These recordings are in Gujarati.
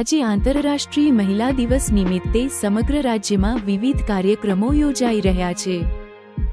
આજે આંતરરાષ્ટ્રીય મહિલા દિવસ નિમિત્તે સમગ્ર રાજ્યમાં વિવિધ કાર્યક્રમો યોજાઈ રહ્યા છે।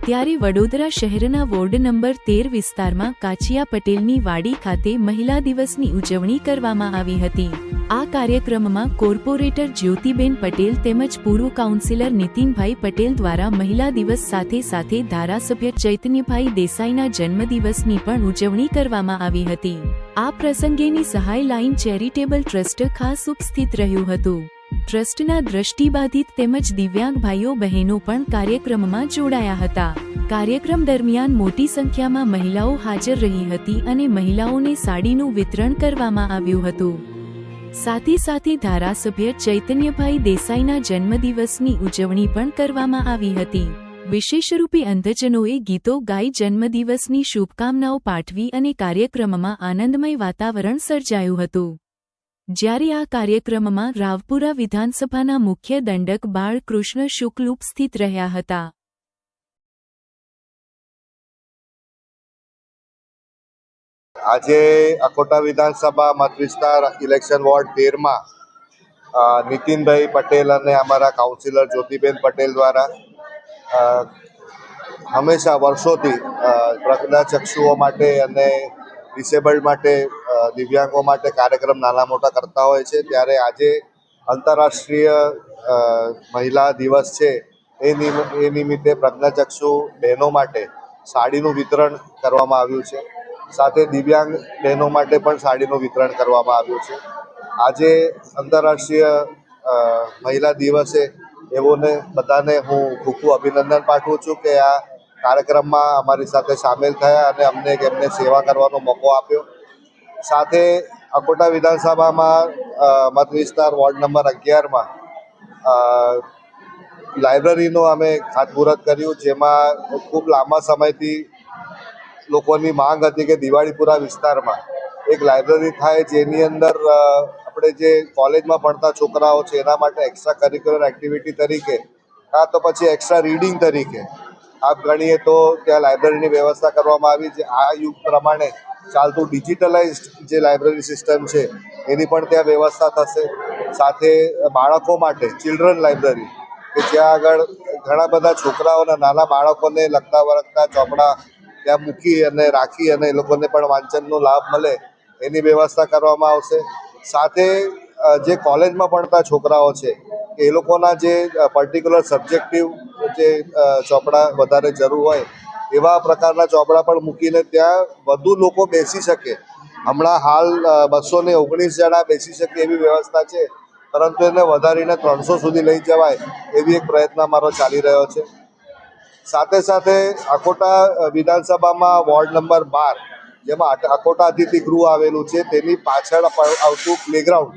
ત્યારે વડોદરા શહેરના વોર્ડ નંબર 13 વિસ્તારમાં કાચિયા પટેલની વાડી ખાતે મહિલા દિવસની ઉજવણી કરવામાં આવી હતી। આ કાર્યક્રમમાં કોર્પોરેટર જ્યોતિબેન પટેલ તેમજ પૂર્વ કાઉન્સિલર નીતિનભાઈ પટેલ દ્વારા મહિલા દિવસ સાથે સાથે ધારાસભ્ય ચૈતન્યભાઈ દેસાઈના જન્મદિવસની પણ ઉજવણી કરવામાં આવી હતી। આ પ્રસંગેની સહાય લાઇન ચેરિટેબલ ટ્રસ્ટ ખાસ ઉપસ્થિત રહ્યું હતું। ટ્રસ્ટના દ્રષ્ટિબાધિત તેમજ દિવ્યાંગ ભાઈઓ બહેનો પણ કાર્યક્રમમાં જોડાયા હતા। કાર્યક્રમ દરમિયાન મોટી સંખ્યામાં મહિલાઓ હાજર રહી હતી અને મહિલાઓને સાડીનું વિતરણ કરવામાં આવ્યું હતું। સાથે સાથે ધારાસભ્ય ચૈતન્યભાઈ દેસાઈના જન્મદિવસની ઉજવણી પણ કરવામાં આવી હતી। વિશેષરૂપે અંધજનોએ ગીતો ગાઈ જન્મદિવસની શુભકામનાઓ પાઠવી અને કાર્યક્રમમાં આનંદમય વાતાવરણ સર્જાયું હતું। જ્યારે આ કાર્યક્રમમાં રાવપુરા વિધાનસભાના મુખ્ય દંડક બાળકૃષ્ણ શુક્લ ઉપસ્થિત રહ્યા હતા। આજે અકોટા વિધાનસભા મત વિસ્તાર ઇલેક્શન વોર્ડ 13 માં નીતિનભાઈ પટેલ અને અમારા કાઉન્સિલર જ્યોતિબેન પટેલ દ્વારા હંમેશા વર્ષોથી પ્રજ્ઞાચક્ષુઓ માટે અને ડિસેબલ્ડ માટે દિવ્યાંગો માટે કાર્યક્રમ નાના મોટા કરતા હોય છે। ત્યારે આજે આંતરરાષ્ટ્રીય મહિલા દિવસ છે એ નિમિત્તે પ્રજ્ઞાચક્ષુ બહેનો માટે સાડીનું વિતરણ કરવામાં આવ્યું છે। સાથે દિવ્યાંગ બહેનો માટે પણ સાડીનું વિતરણ કરવામાં આવ્યું છે। આજે આંતરરાષ્ટ્રીય મહિલા દિવસે એવોને બધાને હું ખૂબ અભિનંદન પાઠવું છું કે આ કાર્યક્રમમાં અમારી સાથે સામેલ થયા અને અમને એમને સેવા કરવાનો મોકો આપ્યો। સાથે અકોટા વિધાનસભામાં મત વિસ્તાર વોર્ડ નંબર 11માં લાઇબ્રેરીનું અમે ખાતમુહૂર્ત કર્યું, જેમાં ખૂબ લાંબા સમયથી લોકોની માંગ હતી કે દિવાળીપુરા વિસ્તારમાં એક લાઇબ્રેરી થાય, જેની અંદર આપણે જે કોલેજમાં ભણતા છોકરાઓ છે એના માટે એક્સ્ટ્રા કરિક્યુલર એક્ટિવિટી તરીકે કાં તો પછી એક્સ્ટ્રા રીડિંગ તરીકે આપ ગણીએ તો ત્યાં લાઇબ્રેરીની વ્યવસ્થા કરવામાં આવી છે। આ યુગ પ્રમાણે ચાલતું ડિજિટલાઇઝ્ડ જે લાઇબ્રેરી સિસ્ટમ છે એની પણ ત્યાં વ્યવસ્થા થશે। સાથે બાળકો માટે ચિલ્ડ્રન લાઇબ્રેરી કે જ્યાં આગળ ઘણા બધા છોકરાઓના નાના બાળકોને લખતા વળગતા ચોપડા ત્યાં મૂકી અને રાખી અને એ લોકોને પણ વાંચનનો લાભ મળે એની વ્યવસ્થા કરવામાં આવશે। સાથે જે કોલેજમાં ભણતા છોકરાઓ છે એ લોકોના જે પર્ટિક્યુલર સબ્જેક્ટિવ જે ચોપડા વધારે જરૂર હોય એવા પ્રકારના ચોપડા પણ મૂકીને ત્યાં વધુ લોકો બેસી શકે। હમણાં હાલ 219 જણા બેસી શકે એવી વ્યવસ્થા છે, પરંતુ એને વધારીને 300 સુધી લઈ જવાય એવી એક પ્રયત્ન અમારો ચાલી રહ્યો છે। સાથે સાથે અકોટા વિધાનસભામાં વોર્ડ નંબર 12 જેમાં અકોટા અતિથિ ગૃહ આવેલું છે તેની પાછળ આવતું પ્લેગ્રાઉન્ડ,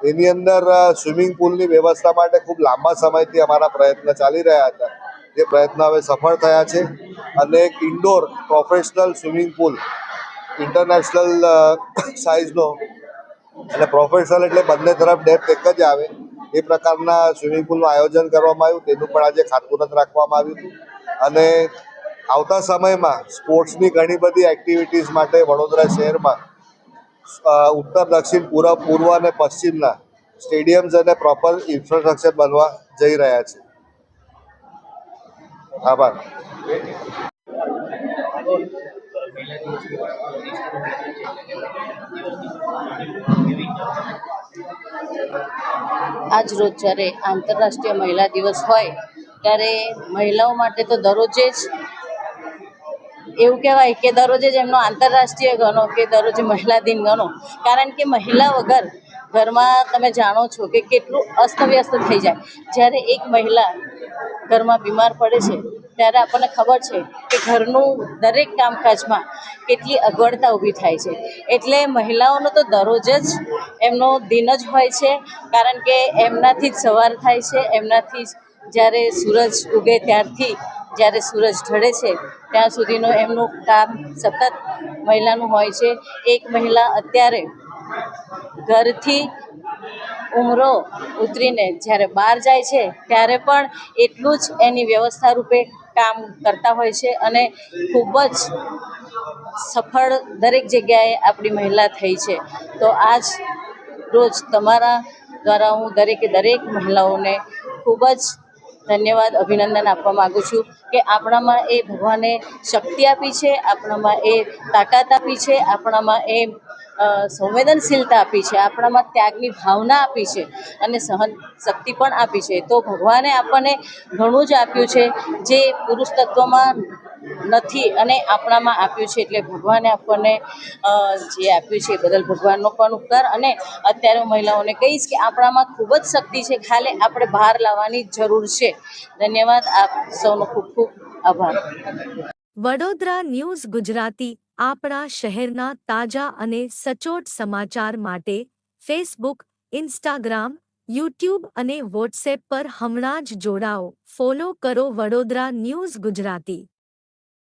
એની અંદર સ્વિમિંગ પુલની વ્યવસ્થા માટે ખૂબ લાંબા સમયથી અમારા પ્રયત્ન ચાલી રહ્યા હતા। જે પ્રયત્ન હવે સફળ થયા છે અને એક indoor professional swimming pool international સાઇઝનો અને પ્રોફેશનલ એટલે બંને તરફ ડેપ્થ એક જ આવે એ પ્રકારના સ્વિમિંગ પુલનું આયોજન કરવામાં આવ્યું, તેનું પણ આજે ખાતમુહૂર્ત રાખવામાં આવ્યું હતું। અને આવતા સમયમાં સ્પોર્ટ્સની ઘણી બધી એક્ટિવિટીઝ માટે વડોદરા શહેરમાં ઉત્તર, દક્ષિણ, પૂર્વ અને પશ્ચિમના સ્ટેડિયમ્સ અને પ્રોપર ઇન્ફ્રાસ્ટ્રક્ચર બનવા જઈ રહ્યા છે। આભાર। આજ રોજ જ્યારે આંતરરાષ્ટ્રીય મહિલા દિવસ હોય ત્યારે મહિલાઓ માટે તો દરરોજે જ એવું કહેવાય કે દરરોજે જ એમનો આંતરરાષ્ટ્રીય ગણો કે દરરોજે મહિલા દિન ગણો, કારણ કે મહિલા વગર ઘરમાં તમે જાણો છો કે કેટલું અસ્તવ્યસ્ત થઈ જાય। જ્યારે એક મહિલા ઘરમાં બીમાર પડે છે ત્યારે આપણને ખબર છે કે ઘરનું દરેક કામકાજમાં કેટલી અગવડતા ઊભી થાય છે। એટલે મહિલાઓનો તો દરરોજ જ એમનો દિન જ હોય છે, કારણ કે એમનાથી જ સવાર થાય છે, એમનાથી જ જ્યારે સૂરજ ઉગે ત્યારથી જ્યારે સૂરજ ઢળે છે ત્યાં સુધીનું એમનું કામ સતત મહિલાનું હોય છે। એક મહિલા અત્યારે ઘરથી ઉમરો ઉતરીને જ્યારે બહાર જાય છે ત્યારે પણ એટલું જ એની વ્યવસ્થા રૂપે કામ કરતા હોય છે અને ખૂબ જ સફળ દરેક જગ્યાએ આપણી મહિલા થઈ છે। તો આજ રોજ તમારા દ્વારા હું દરેક મહિલાઓને ખૂબ જ ધન્યવાદ અભિનંદન આપવા માગું છું કે આપણામાં એ ભગવાને શક્તિ આપી છે, આપણામાં એ તાકાત આપી છે, આપણામાં એ સંવેદનશીલતા આપી છે, આપણામાં ત્યાગની ભાવના આપી છે અને સહન શક્તિ પણ આપી છે. તો ભગવાને આપણને ઘણું જ આપ્યું છે જે પુરુષ તત્વમાં નથી અને આપણામાં આપ્યું છે. એટલે ભગવાને આપણને જે આપ્યું છે એ બદલ ભગવાનનો પણ ઉપકાર. અને અત્યારે હું મહિલાઓને કહીશ કે આપણામાં ખૂબ જ શક્તિ છે, ખાલી આપણે બહાર લાવવાની જરૂર છે. ધન્યવાદ. આપ સૌનો ખૂબ ખૂબ આભાર. વડોદરા ન્યૂઝ ગુજરાતી આપણા શહેરના તાજા અને સચોટ સમાચાર માટે ફેસબુક, ઇન્સ્ટાગ્રામ, યુટ્યુબ અને વોટ્સએપ પર હમણાં જ જોડાઓ. ફોલો કરો વડોદરા ન્યૂઝ ગુજરાતી.